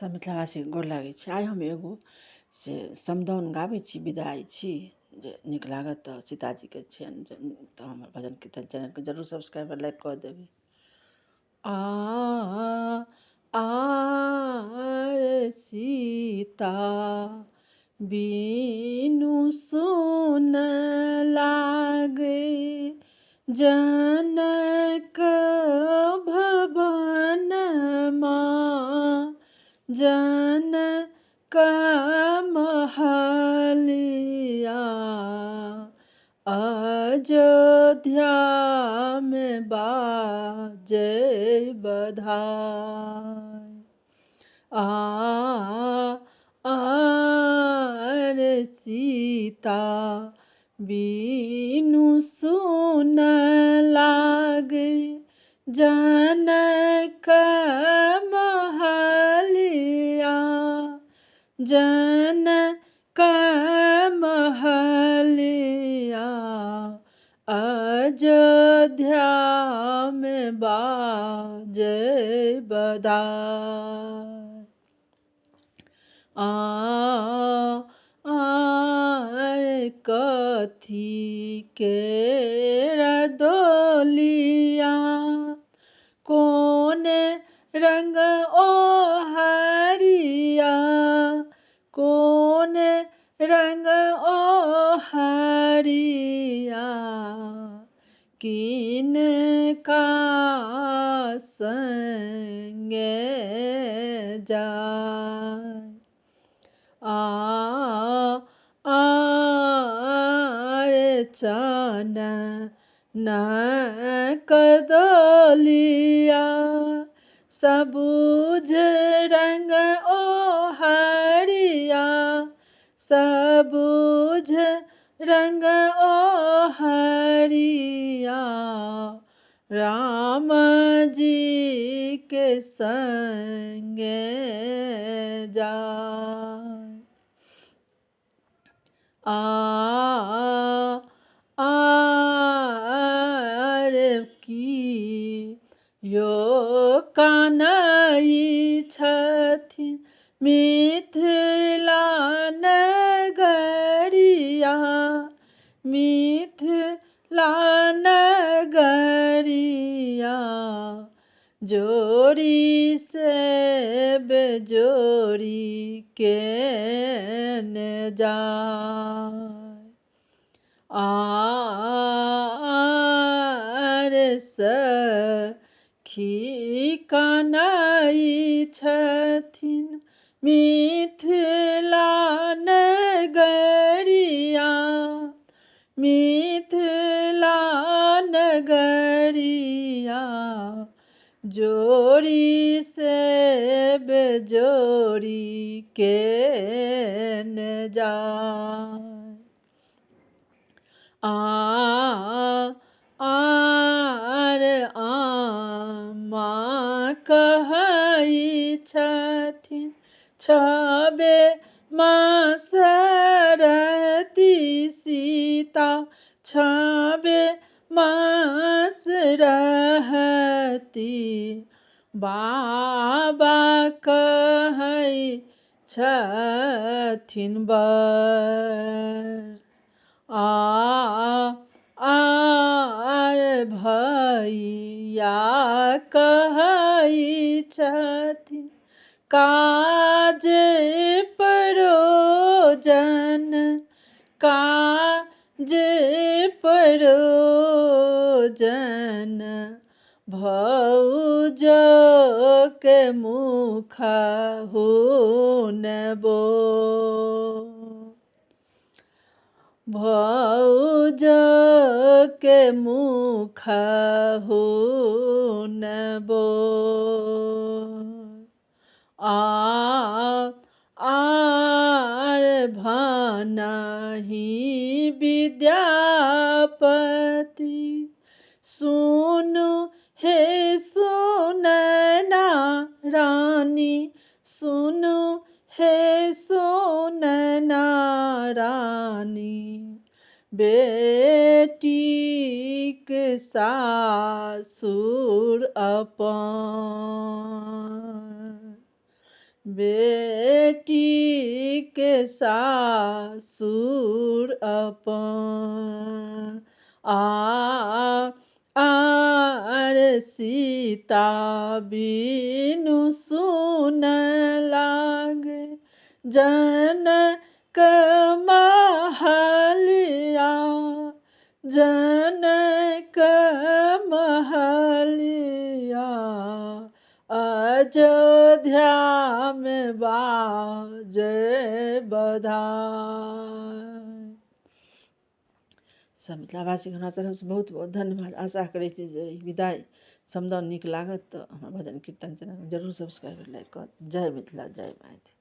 सब मिथिलावासी गोर लागै छी। आइ हम एगो से समदाउन गाबै छी, विदाइ छी। जे नीक लागत तऽ सीताजीके छियनि तऽ हमर भजन कीर्तन चैनलके जरूर सब्सक्राइब लाइक कऽ देबै। रे सीता बिनु सुन लागे जनक भवन माँ, जनक महलिया अयोध्या में बाजे बधाई। रे सीता बिनु सुन लागे जनक महलिया, जनक महलिया अयोध्या में बाजे बधाई। कथी के रदोलिया कौन रंग ओहरिया, कौन रंग ओहरिया किनका संगे जाय। रे चनन कदोलिया सबुज रंग ओहरिया, सबुज रंग ओहरिया राम जी के संगे जाय। रे की यो कानई छथिन मिथिला नगरिया, मिथिला नगरिया जोड़ी से बेजोड़ी के न जाय। रे सखी कानई छथिन मिथिला नगरिया, मिथिला नगरिया जोड़ी से बेजोड़ी के न जाय। रे आमा कहई छथिन छबे मास रहती सीता, छबे मास रहती। बाबा कहई छथिन वर्ष भैया कहई छथिन काज परोजन, काज परोजन भौजो के मुख हुनबो, भौजो के मुख हुनबो। भनहि विद्यापति सुनु हे सुनैना रानी, सुनु हे सुनैना रानी बेटीक सासुर अपन, बेटी के सासुर अपन आर सीता बिनु सुन लागे जनक महलिया जनक महलिया अयोध्या में बाजे बधाई। सब मिथिलावासी हमरा तरफ से बहुत बहुत धन्यवाद। आशा करै छी जे ई विदाई समदाउन नीक लागत तऽ हमर भजन कीर्तन चैनल जरूर सब्सक्राइब लाइक कर। जय मिथिला जय मैथिली।